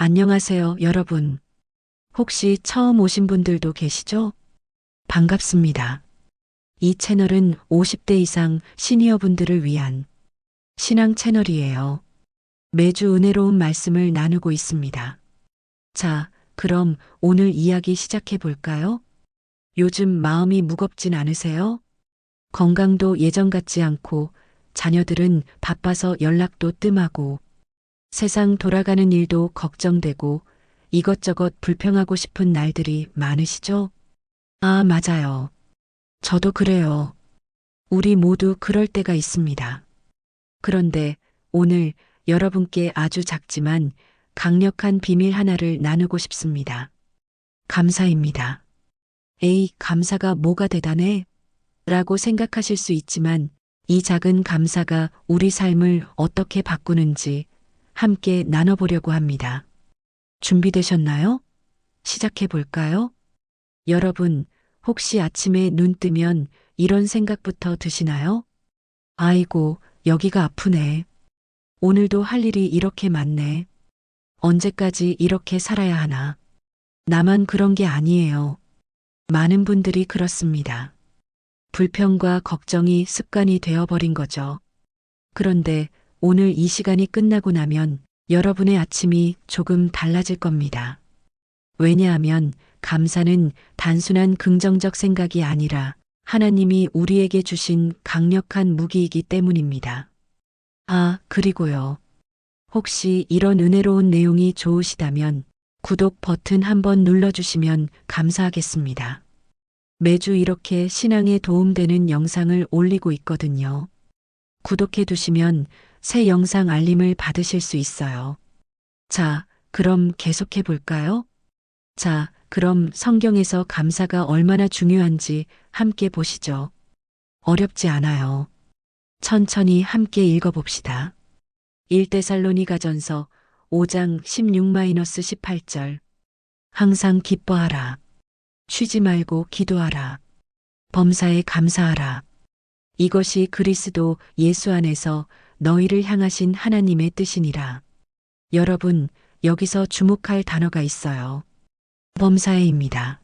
안녕하세요, 여러분. 혹시 처음 오신 분들도 계시죠? 반갑습니다. 이 채널은 50대 이상 시니어 분들을 위한 신앙 채널이에요. 매주 은혜로운 말씀을 나누고 있습니다. 자, 그럼 오늘 이야기 시작해 볼까요? 요즘 마음이 무겁진 않으세요? 건강도 예전 같지 않고 자녀들은 바빠서 연락도 뜸하고 세상 돌아가는 일도 걱정되고 이것저것 불평하고 싶은 날들이 많으시죠? 아, 맞아요. 저도 그래요. 우리 모두 그럴 때가 있습니다. 그런데 오늘 여러분께 아주 작지만 강력한 비밀 하나를 나누고 싶습니다. 감사입니다. 에이, 감사가 뭐가 대단해? 라고 생각하실 수 있지만 이 작은 감사가 우리 삶을 어떻게 바꾸는지 함께 나눠보려고 합니다. 준비되셨나요? 시작해 볼까요? 여러분, 혹시 아침에 눈 뜨면 이런 생각부터 드시나요? 아이고, 여기가 아프네. 오늘도 할 일이 이렇게 많네. 언제까지 이렇게 살아야 하나? 나만 그런 게 아니에요. 많은 분들이 그렇습니다. 불평과 걱정이 습관이 되어버린 거죠. 그런데 오늘 이 시간이 끝나고 나면 여러분의 아침이 조금 달라질 겁니다. 왜냐하면 감사는 단순한 긍정적 생각이 아니라 하나님이 우리에게 주신 강력한 무기이기 때문입니다. 아, 그리고요. 혹시 이런 은혜로운 내용이 좋으시다면 구독 버튼 한번 눌러주시면 감사하겠습니다. 매주 이렇게 신앙에 도움되는 영상을 올리고 있거든요. 구독해 두시면 새 영상 알림을 받으실 수 있어요. 자, 그럼 계속해 볼까요? 자, 그럼 성경에서 감사가 얼마나 중요한지 함께 보시죠. 어렵지 않아요. 천천히 함께 읽어봅시다. 1데살로니가전서 5장 16-18절. 항상 기뻐하라. 쉬지 말고 기도하라. 범사에 감사하라. 이것이 그리스도 예수 안에서 너희를 향하신 하나님의 뜻이니라. 여러분, 여기서 주목할 단어가 있어요. 범사에입니다.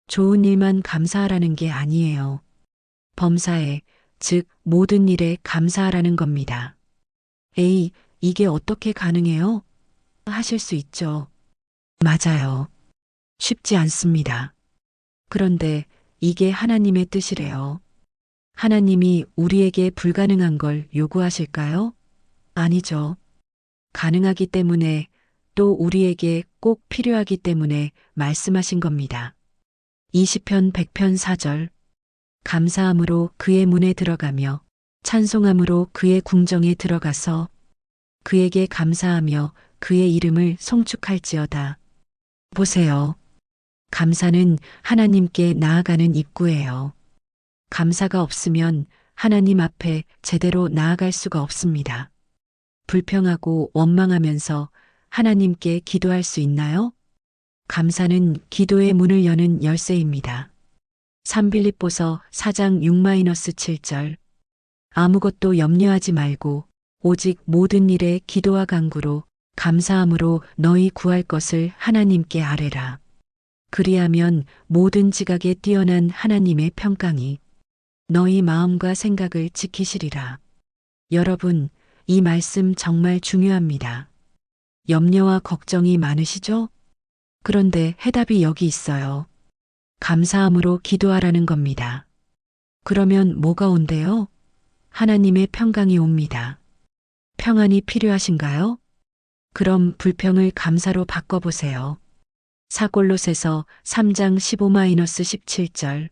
좋은 일만 감사하라는 게 아니에요. 범사에, 즉 모든 일에 감사하라는 겁니다. 에이, 이게 어떻게 가능해요? 하실 수 있죠. 맞아요. 쉽지 않습니다. 그런데 이게 하나님의 뜻이래요. 하나님이 우리에게 불가능한 걸 요구하실까요? 아니죠. 가능하기 때문에 또 우리에게 꼭 필요하기 때문에 말씀하신 겁니다. 20편 100편 4절. 감사함으로 그의 문에 들어가며 찬송함으로 그의 궁정에 들어가서 그에게 감사하며 그의 이름을 송축할지어다. 보세요. 감사는 하나님께 나아가는 입구예요. 감사가 없으면 하나님 앞에 제대로 나아갈 수가 없습니다. 불평하고 원망하면서 하나님께 기도할 수 있나요? 감사는 기도의 문을 여는 열쇠입니다. 3빌립보서 4장 6-7절. 아무것도 염려하지 말고 오직 모든 일에 기도와 간구로 감사함으로 너희 구할 것을 하나님께 아뢰라. 그리하면 모든 지각에 뛰어난 하나님의 평강이 너희 마음과 생각을 지키시리라. 여러분, 이 말씀 정말 중요합니다. 염려와 걱정이 많으시죠? 그런데 해답이 여기 있어요. 감사함으로 기도하라는 겁니다. 그러면 뭐가 온대요? 하나님의 평강이 옵니다. 평안이 필요하신가요? 그럼 불평을 감사로 바꿔보세요. 사골로새서 3장 15-17절.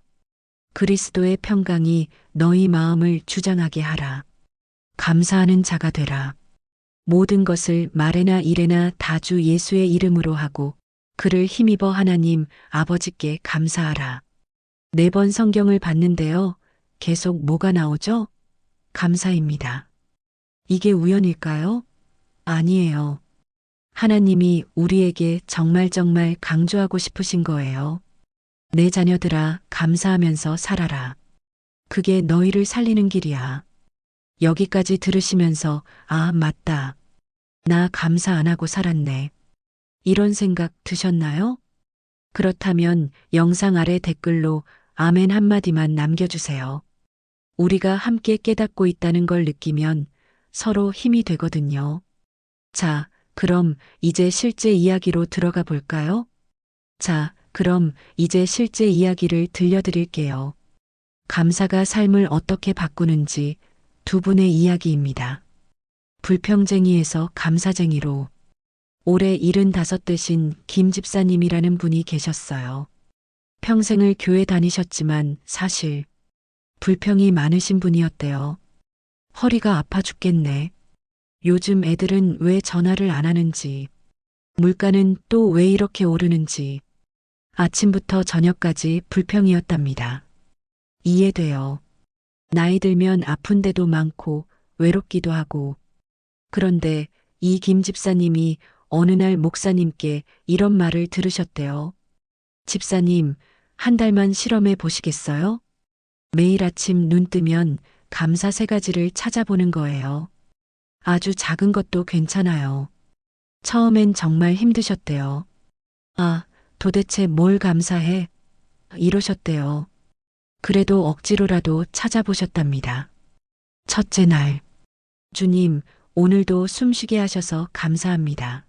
그리스도의 평강이 너희 마음을 주장하게 하라. 감사하는 자가 되라. 모든 것을 말에나 일에나 다 주 예수의 이름으로 하고 그를 힘입어 하나님 아버지께 감사하라. 4번 성경을 봤는데요. 계속 뭐가 나오죠? 감사입니다. 이게 우연일까요? 아니에요. 하나님이 우리에게 정말 강조하고 싶으신 거예요. 내 자녀들아, 감사하면서 살아라. 그게 너희를 살리는 길이야. 여기까지 들으시면서, 아, 맞다. 나 감사 안 하고 살았네. 이런 생각 드셨나요? 그렇다면 영상 아래 댓글로 아멘 한마디만 남겨주세요. 우리가 함께 깨닫고 있다는 걸 느끼면 서로 힘이 되거든요. 자, 그럼 이제 실제 이야기로 들어가 볼까요? 자, 그럼 이제 실제 이야기를 들려드릴게요. 감사가 삶을 어떻게 바꾸는지 두 분의 이야기입니다. 불평쟁이에서 감사쟁이로 올해 75 되신 김 집사님이라는 분이 계셨어요. 평생을 교회 다니셨지만 사실 불평이 많으신 분이었대요. 허리가 아파 죽겠네. 요즘 애들은 왜 전화를 안 하는지, 물가는 또 왜 이렇게 오르는지, 아침부터 저녁까지 불평이었답니다. 이해돼요. 나이 들면 아픈 데도 많고 외롭기도 하고. 그런데 이 김 집사님이 어느 날 목사님께 이런 말을 들으셨대요. 집사님, 한 달만 실험해 보시겠어요? 매일 아침 눈 뜨면 감사 3가지를 찾아보는 거예요. 아주 작은 것도 괜찮아요. 처음엔 정말 힘드셨대요. 아, 도대체 뭘 감사해? 이러셨대요. 그래도 억지로라도 찾아보셨답니다. 첫째 날, 주님, 오늘도 숨쉬게 하셔서 감사합니다.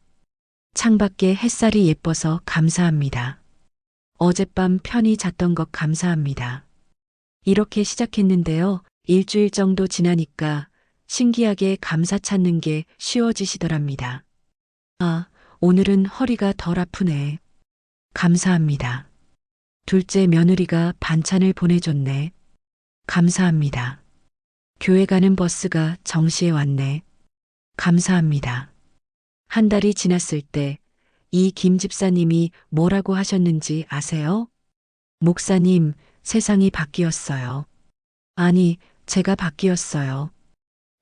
창밖에 햇살이 예뻐서 감사합니다. 어젯밤 편히 잤던 것 감사합니다. 이렇게 시작했는데요. 일주일 정도 지나니까 신기하게 감사 찾는 게 쉬워지시더랍니다. 아, 오늘은 허리가 덜 아프네. 감사합니다. 둘째 며느리가 반찬을 보내줬네. 감사합니다. 교회 가는 버스가 정시에 왔네. 감사합니다. 한 달이 지났을 때 이 김 집사님이 뭐라고 하셨는지 아세요? 목사님, 세상이 바뀌었어요. 아니, 제가 바뀌었어요.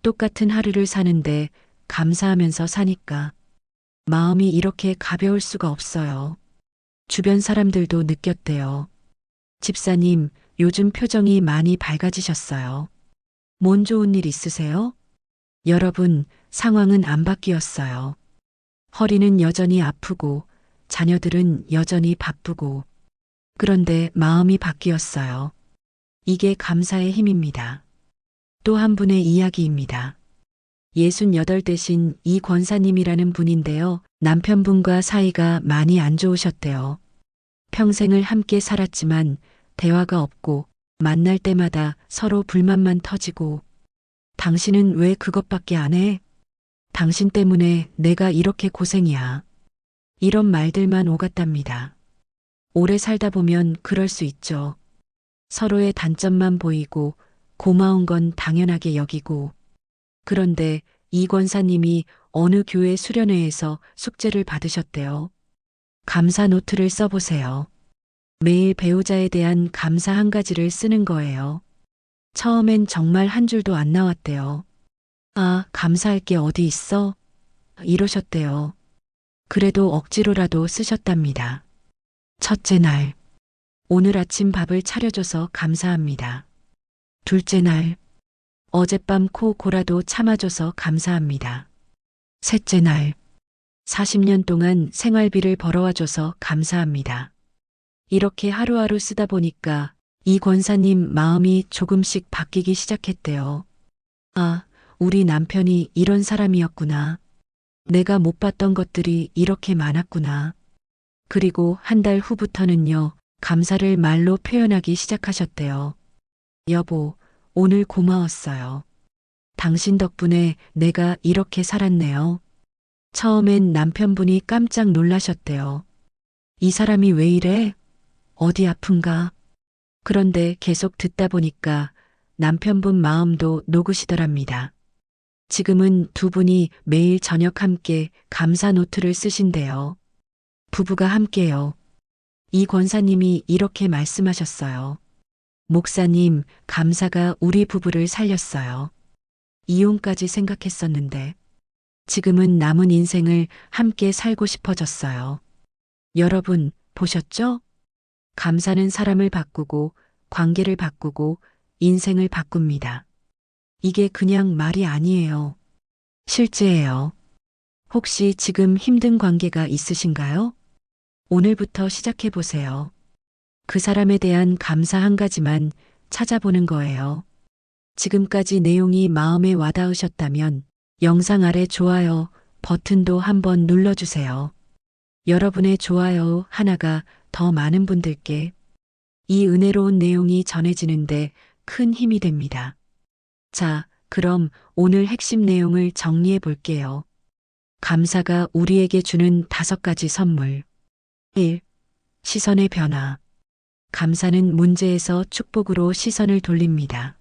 똑같은 하루를 사는데 감사하면서 사니까 마음이 이렇게 가벼울 수가 없어요. 주변 사람들도 느꼈대요. 집사님, 요즘 표정이 많이 밝아지셨어요. 뭔 좋은 일 있으세요? 여러분, 상황은 안 바뀌었어요. 허리는 여전히 아프고, 자녀들은 여전히 바쁘고, 그런데 마음이 바뀌었어요. 이게 감사의 힘입니다. 또 한 분의 이야기입니다. 68 되신 이 권사님이라는 분인데요. 남편분과 사이가 많이 안 좋으셨대요. 평생을 함께 살았지만 대화가 없고 만날 때마다 서로 불만만 터지고 당신은 왜 그것밖에 안 해? 당신 때문에 내가 이렇게 고생이야. 이런 말들만 오갔답니다. 오래 살다 보면 그럴 수 있죠. 서로의 단점만 보이고 고마운 건 당연하게 여기고. 그런데 이 권사님이 어느 교회 수련회에서 숙제를 받으셨대요. 감사 노트를 써보세요. 매일 배우자에 대한 감사 1가지를 쓰는 거예요. 처음엔 정말 한 줄도 안 나왔대요. 아, 감사할 게 어디 있어? 이러셨대요. 그래도 억지로라도 쓰셨답니다. 첫째 날, 오늘 아침 밥을 차려줘서 감사합니다. 둘째 날, 어젯밤 코 골아도 참아줘서 감사합니다. 셋째 날, 40년 동안 생활비를 벌어와줘서 감사합니다. 이렇게 하루하루 쓰다 보니까 이 권사님 마음이 조금씩 바뀌기 시작했대요. 아, 우리 남편이 이런 사람이었구나. 내가 못 봤던 것들이 이렇게 많았구나. 그리고 한 달 후부터는요, 감사를 말로 표현하기 시작하셨대요. 여보, 오늘 고마웠어요. 당신 덕분에 내가 이렇게 살았네요. 처음엔 남편분이 깜짝 놀라셨대요. 이 사람이 왜 이래? 어디 아픈가? 그런데 계속 듣다 보니까 남편분 마음도 녹으시더랍니다. 지금은 두 분이 매일 저녁 함께 감사 노트를 쓰신대요. 부부가 함께요. 이 권사님이 이렇게 말씀하셨어요. 목사님, 감사가 우리 부부를 살렸어요. 이혼까지 생각했었는데 지금은 남은 인생을 함께 살고 싶어졌어요. 여러분, 보셨죠? 감사는 사람을 바꾸고 관계를 바꾸고 인생을 바꿉니다. 이게 그냥 말이 아니에요. 실제예요. 혹시 지금 힘든 관계가 있으신가요? 오늘부터 시작해 보세요. 그 사람에 대한 감사 한 가지만 찾아보는 거예요. 지금까지 내용이 마음에 와닿으셨다면 영상 아래 좋아요 버튼도 한번 눌러주세요. 여러분의 좋아요 하나가 더 많은 분들께 이 은혜로운 내용이 전해지는데 큰 힘이 됩니다. 자, 그럼 오늘 핵심 내용을 정리해 볼게요. 감사가 우리에게 주는 5가지 선물. 1. 시선의 변화. 감사는 문제에서 축복으로 시선을 돌립니다.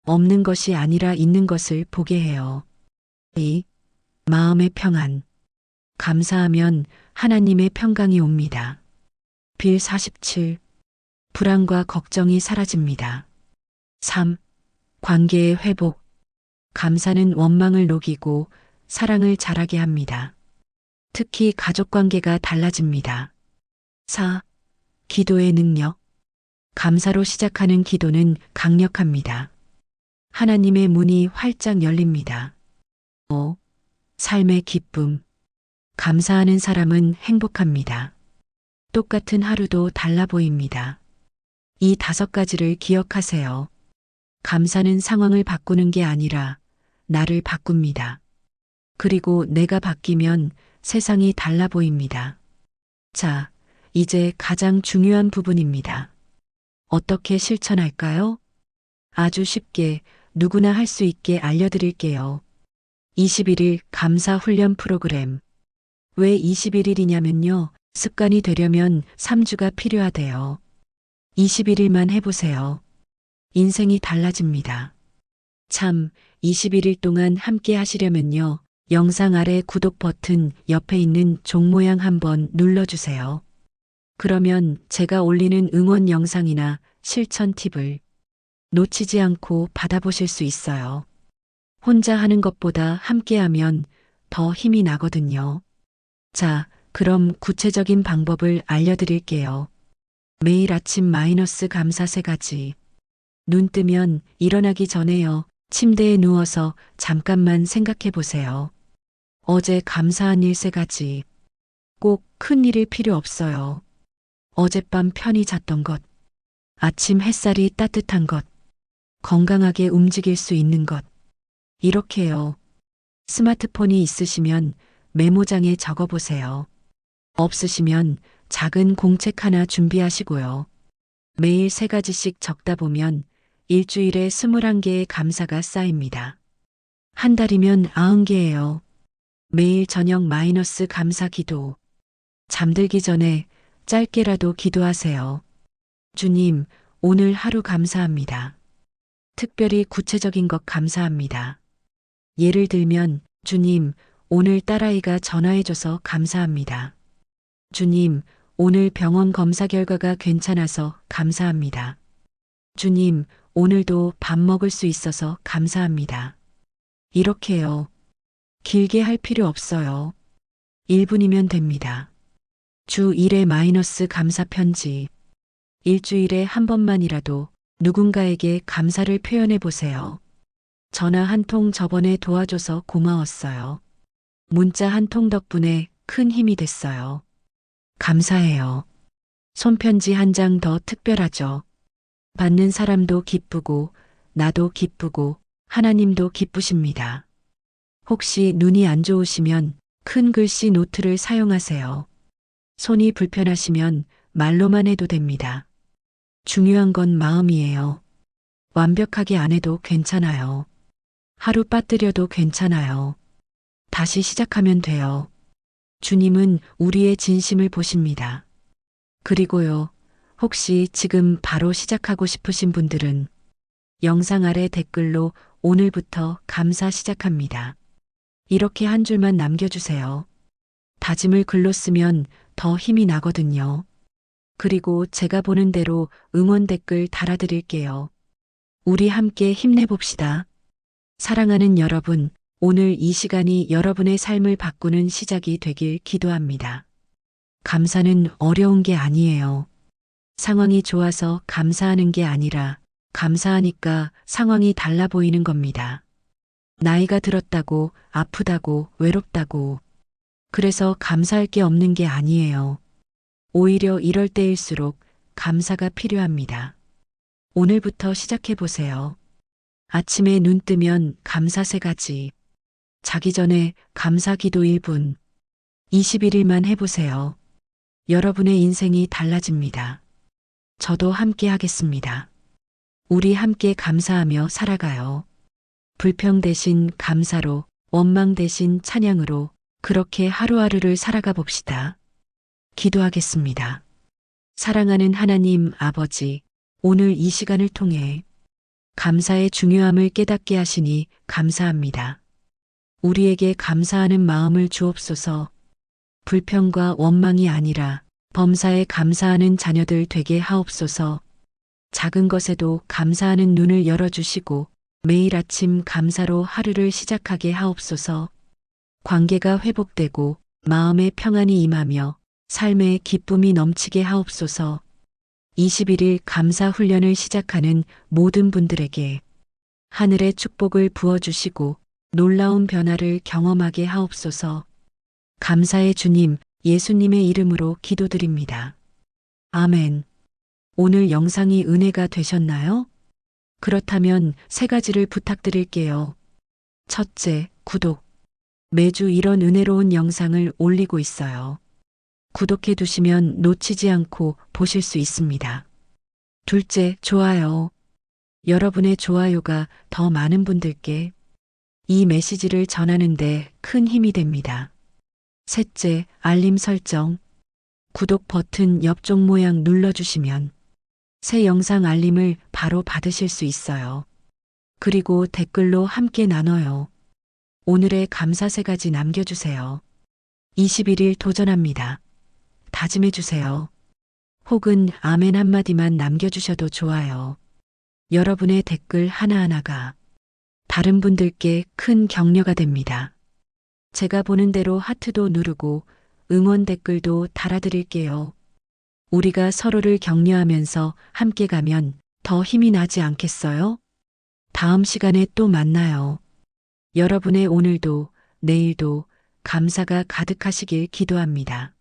없는 것이 아니라 있는 것을 보게 해요. 2. 마음의 평안. 감사하면 하나님의 평강이 옵니다. 빌 47. 불안과 걱정이 사라집니다. 3. 관계의 회복. 감사는 원망을 녹이고 사랑을 자라게 합니다. 특히 가족 관계가 달라집니다. 4. 기도의 능력. 감사로 시작하는 기도는 강력합니다. 하나님의 문이 활짝 열립니다. 5. 삶의 기쁨. 감사하는 사람은 행복합니다. 똑같은 하루도 달라 보입니다. 이 5가지를 기억하세요. 감사는 상황을 바꾸는 게 아니라 나를 바꿉니다. 그리고 내가 바뀌면 세상이 달라 보입니다. 자, 이제 가장 중요한 부분입니다. 어떻게 실천할까요? 아주 쉽게 누구나 할 수 있게 알려드릴게요. 21일 감사 훈련 프로그램. 왜 21일이냐면요. 습관이 되려면 3주가 필요하대요. 21일만 해보세요. 인생이 달라집니다. 참, 21일 동안 함께 하시려면요. 영상 아래 구독 버튼 옆에 있는 종 모양 한번 눌러주세요. 그러면 제가 올리는 응원 영상이나 실천 팁을 놓치지 않고 받아보실 수 있어요. 혼자 하는 것보다 함께 하면 더 힘이 나거든요. 자, 그럼 구체적인 방법을 알려드릴게요. 매일 아침 마이너스 감사 3가지. 눈 뜨면 일어나기 전에요. 침대에 누워서 잠깐만 생각해 보세요. 어제 감사한 일 3가지. 꼭 큰 일일 필요 없어요. 어젯밤 편히 잤던 것. 아침 햇살이 따뜻한 것. 건강하게 움직일 수 있는 것. 이렇게요. 스마트폰이 있으시면 메모장에 적어보세요. 없으시면 작은 공책 하나 준비하시고요. 매일 3가지씩 적다 보면 일주일에 21개의 감사가 쌓입니다. 한 달이면 90개예요. 매일 저녁 마이너스 감사 기도. 잠들기 전에 짧게라도 기도하세요. 주님, 오늘 하루 감사합니다. 특별히 구체적인 것 감사합니다. 예를 들면, 주님, 오늘 딸아이가 전화해줘서 감사합니다. 주님, 오늘 병원 검사 결과가 괜찮아서 감사합니다. 주님, 오늘도 밥 먹을 수 있어서 감사합니다. 이렇게요. 길게 할 필요 없어요. 1분이면 됩니다. 주 1회 마이너스 감사 편지. 일주일에 한 번만이라도 누군가에게 감사를 표현해 보세요. 전화 한 통 저번에 도와줘서 고마웠어요. 문자 한 통 덕분에 큰 힘이 됐어요. 감사해요. 손편지 한 장 더 특별하죠. 받는 사람도 기쁘고 나도 기쁘고 하나님도 기쁘십니다. 혹시 눈이 안 좋으시면 큰 글씨 노트를 사용하세요. 손이 불편하시면 말로만 해도 됩니다. 중요한 건 마음이에요. 완벽하게 안 해도 괜찮아요. 하루 빠뜨려도 괜찮아요. 다시 시작하면 돼요. 주님은 우리의 진심을 보십니다. 그리고요, 혹시 지금 바로 시작하고 싶으신 분들은 영상 아래 댓글로 오늘부터 감사 시작합니다. 이렇게 한 줄만 남겨주세요. 다짐을 글로 쓰면 더 힘이 나거든요. 그리고 제가 보는 대로 응원 댓글 달아드릴게요. 우리 함께 힘내봅시다. 사랑하는 여러분, 오늘 이 시간이 여러분의 삶을 바꾸는 시작이 되길 기도합니다. 감사는 어려운 게 아니에요. 상황이 좋아서 감사하는 게 아니라 감사하니까 상황이 달라 보이는 겁니다. 나이가 들었다고, 아프다고, 외롭다고, 그래서 감사할 게 없는 게 아니에요. 오히려 이럴 때일수록 감사가 필요합니다. 오늘부터 시작해 보세요. 아침에 눈 뜨면 감사 3가지. 자기 전에 감사 기도 1분. 21일만 해보세요. 여러분의 인생이 달라집니다. 저도 함께 하겠습니다. 우리 함께 감사하며 살아가요. 불평 대신 감사로, 원망 대신 찬양으로 그렇게 하루하루를 살아가 봅시다. 기도하겠습니다. 사랑하는 하나님 아버지, 오늘 이 시간을 통해 감사의 중요함을 깨닫게 하시니 감사합니다. 우리에게 감사하는 마음을 주옵소서. 불평과 원망이 아니라 범사에 감사하는 자녀들 되게 하옵소서. 작은 것에도 감사하는 눈을 열어주시고 매일 아침 감사로 하루를 시작하게 하옵소서. 관계가 회복되고 마음의 평안이 임하며 삶의 기쁨이 넘치게 하옵소서. 21일 감사 훈련을 시작하는 모든 분들에게 하늘의 축복을 부어주시고 놀라운 변화를 경험하게 하옵소서. 감사의 주님, 예수님의 이름으로 기도드립니다. 아멘. 오늘 영상이 은혜가 되셨나요? 그렇다면 3가지를 부탁드릴게요. 첫째, 구독. 매주 이런 은혜로운 영상을 올리고 있어요. 구독해 두시면 놓치지 않고 보실 수 있습니다. 둘째, 좋아요. 여러분의 좋아요가 더 많은 분들께 이 메시지를 전하는데 큰 힘이 됩니다. 셋째, 알림 설정. 구독 버튼 옆쪽 모양 눌러주시면 새 영상 알림을 바로 받으실 수 있어요. 그리고 댓글로 함께 나눠요. 오늘의 감사 3가지 남겨주세요. 21일 도전합니다. 다짐해주세요. 혹은 아멘 한마디만 남겨주셔도 좋아요. 여러분의 댓글 하나하나가 다른 분들께 큰 격려가 됩니다. 제가 보는 대로 하트도 누르고 응원 댓글도 달아드릴게요. 우리가 서로를 격려하면서 함께 가면 더 힘이 나지 않겠어요? 다음 시간에 또 만나요. 여러분의 오늘도 내일도 감사가 가득하시길 기도합니다.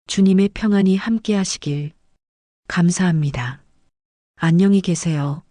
주님의 평안이 함께 하시길 감사합니다. 안녕히 계세요.